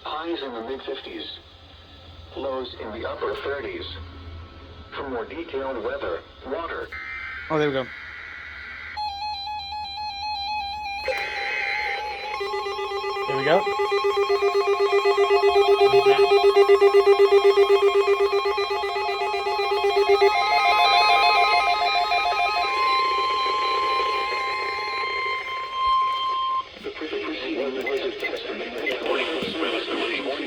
Highs in the mid-50s. Lows in the upper 30s. For more detailed weather, water. Oh, there we go. There we go. The preceding was a testament to the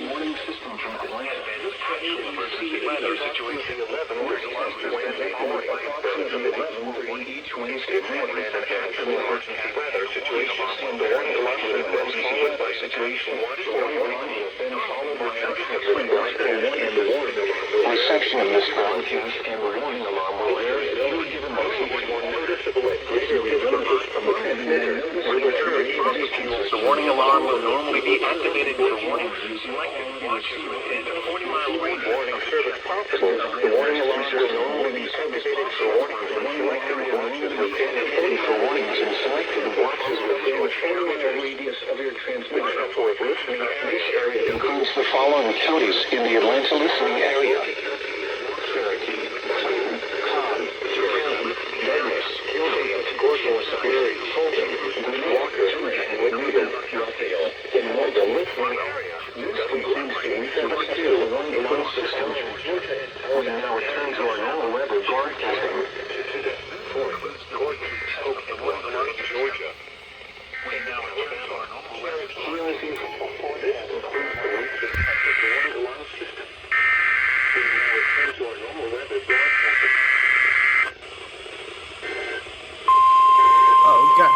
warning system from Atlanta. Emergency weather situation 11 was Wednesday morning. Approximately 11:30 each Wednesday morning. And an actual emergency weather situation. The warning alarm was followed by situation. The warning alarm was then followed by reception of this broadcast and the warning alarm will vary at any given location. More noticeable at greater distance from the transmitter. The warning alarm will normally be activated for warnings selected watches within a 40-mile range. Warning service possible. The warning alarm will normally be activated for warnings and selected watches within a 40-mile radius of your transmitter. For listening, this area includes the following counties in the Atlanta listening area. Cherokee, Cobb, Durham, Douglas, Hillsdale, Gordon, Superior, Fulton, Walker, Winnebago, Rockdale, and more the listening area. This concludes the WXJ72 one-to-one system. We now return to our normal weather broadcasting. Fort, Gordon, Hope, and West Georgia. We now return to our normal weather broadcasting. This concludes the one-to-one system. We now return to our normal weather broadcasting. Oh, God.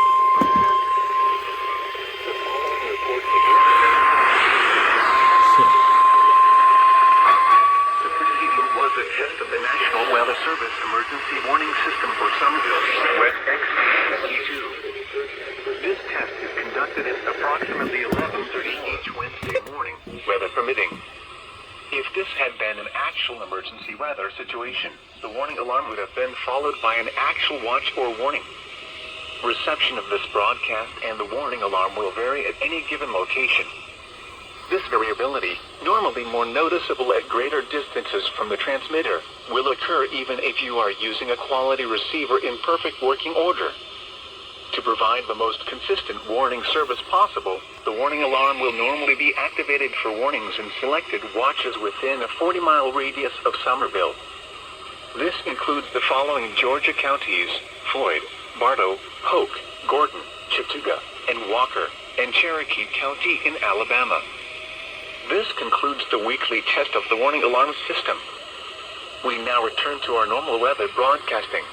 National Weather Service Emergency Warning System for Summerville, WXK52. This test is conducted at approximately 11:30 each Wednesday morning, weather permitting. If this had been an actual emergency weather situation, the warning alarm would have been followed by an actual watch or warning. Reception of this broadcast and the warning alarm will vary at any given location. This variability, normally more noticeable at greater distances from the transmitter, will occur even if you are using a quality receiver in perfect working order. To provide the most consistent warning service possible, the warning alarm will normally be activated for warnings in selected watches within a 40-mile radius of Summerville. This includes the following Georgia counties: Floyd, Bartow, Hoke, Gordon, Chattooga, and Walker, and Cherokee County in Alabama. This concludes the weekly test of the warning alarm system. We now return to our normal weather broadcasting.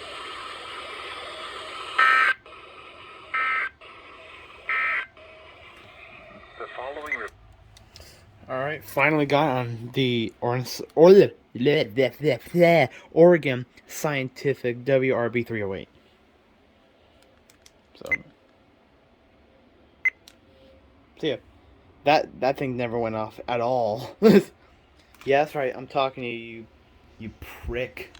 The following... Alright, finally got on the Oregon Scientific WRB 308. So yeah. That thing never went off at all. Yeah, that's right. I'm talking to you, you prick.